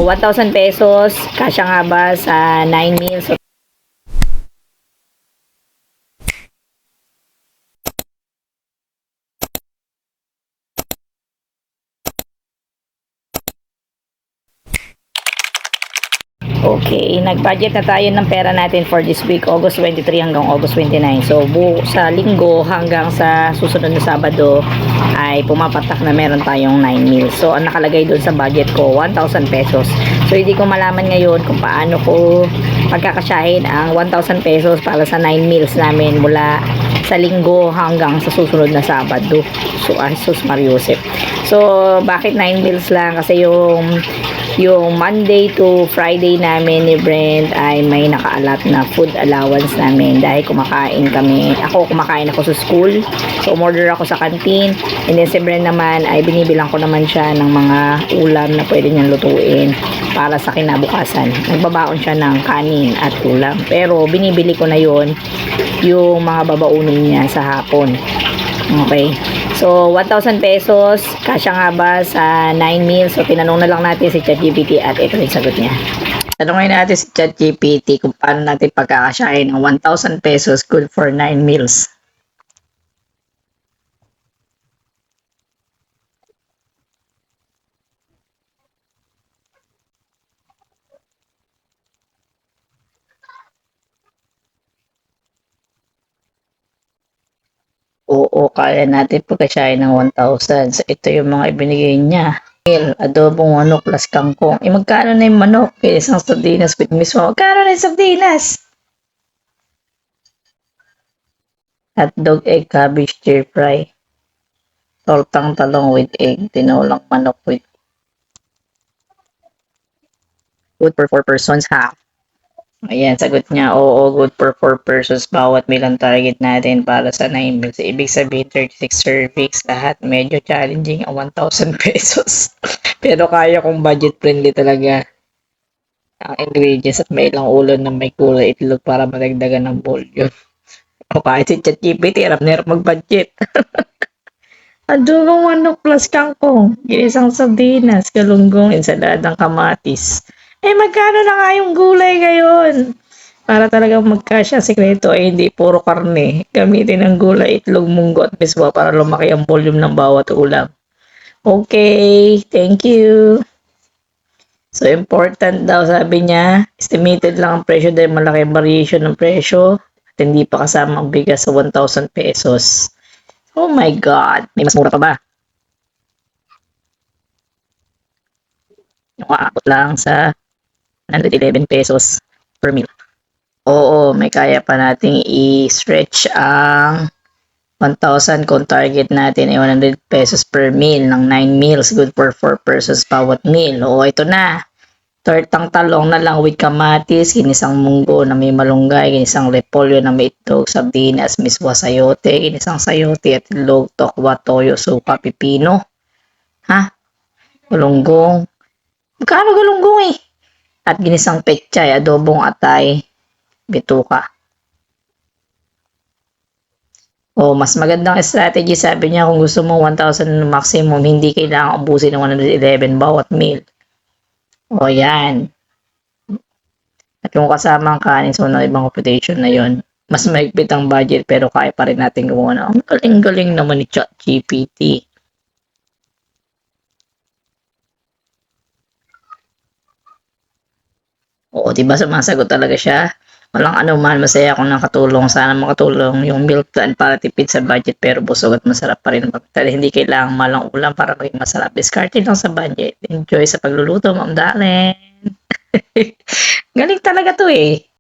1,000 pesos, kasya nga ba sa 9 meals? Okay, nag-budget na tayo ng pera natin for this week, August 23 hanggang August 29. So, sa linggo hanggang sa susunod na Sabado ay pumapatak na meron tayong 9 meals. So, ang nakalagay doon sa budget ko, 1,000 pesos. So, hindi ko malaman ngayon kung paano ko pagkakasyahin ang 1,000 pesos para sa 9 meals namin mula sa linggo hanggang sa susunod na Sabado. So, Sus Mariusip. So, bakit 9 meals lang? Kasi yung Monday to Friday namin ni Brent ay may nakaalat na food allowance namin dahil kumakain ako sa school, so umorder ako sa canteen, and then si Brent naman ay binibilang ko naman siya ng mga ulam na pwede niyang lutuin para sa kinabukasan. Nagbabaon siya ng kanin at ulam, pero binibili ko na yung mga babaunin niya sa hapon. Okay. So, 1,000 pesos, kasya nga ba sa 9 meals? So, tinanong na lang natin si ChatGPT at ito yung sagot niya. Tanongin natin si ChatGPT kung paano natin pagkakasyahin ng 1,000 pesos good for 9 meals. Oo, kaya natin pagkasyahin ng 1,000. So, ito yung mga ibinigay niya. Adobong manok plus kangkong. Magkano na yung manok? Isang sardinas with mismo. Magkano na yung sardinas? Hotdog, egg, cabbage, stir fry. Tortang talong with egg. Tinolang manok with good for 4 persons, ha? Ayan, sagot niya, oo, good for 4 persons bawat meal ang target natin para sa 9 meals. Ibig sabihin, 36 servings lahat. Medyo challenging ang 1,000 pesos. Pero kaya kong budget friendly talaga ang ingredients at may ilang ulo na may kulay itlog para madagdagan ng volume. O kahit si ChatGPT, hirap na hirap mag-budget. Adobong manok plus kangkong, ginisang sardinas, galunggong, ensaladang kamatis. Magkano na nga yung gulay ngayon? Para talagang magkasya, sekreto ay hindi puro karne. Gamitin ang gulay, itlog, munggo at miswa para lumaki ang volume ng bawat ulam. Okay, thank you. So, important daw, sabi niya, estimated lang ang presyo dahil malaki ang variation ng presyo at hindi pa kasama ang bigas sa 1,000 pesos. Oh my God, may mas mura pa ba? Aabot lang sa 111 pesos per meal. Oo, may kaya pa nating i-stretch ang 1,000 kung target natin ay 100 pesos per meal ng 9 meals. Good for 4 persons bawat meal. Oo, ito na. Tortang talong na lang with kamatis, ginisang munggo na may malunggay, ginisang repolyo na may itlog, sardinas, miswa sayote, ginisang sayote at itlog, tokwa, toyo, suka, pipino. Ha? Galunggong. Magkano galunggong eh? At ginisang pechay, adobong atay, bituka. O, mas magandang strategy, sabi niya, kung gusto mo 1,000 maximum, hindi kailangan ubusin ng 111 bawat meal. O, yan. At kung kasama ang kanin, so na ibang computation na yon, mas maigpit ang budget pero kaya pa rin natin gumawa na. Ang galing-galing naman ni ChatGPT. Oo, diba sumasagot talaga siya? Walang anuman, masaya akong nakatulong. Sana makatulong yung meal plan para tipid sa budget pero busog at masarap pa rin. Hindi kailangang malang ulam para maging masarap. Discarding lang sa budget. Enjoy sa pagluluto, Ma'am Dalen. Galing talaga to eh.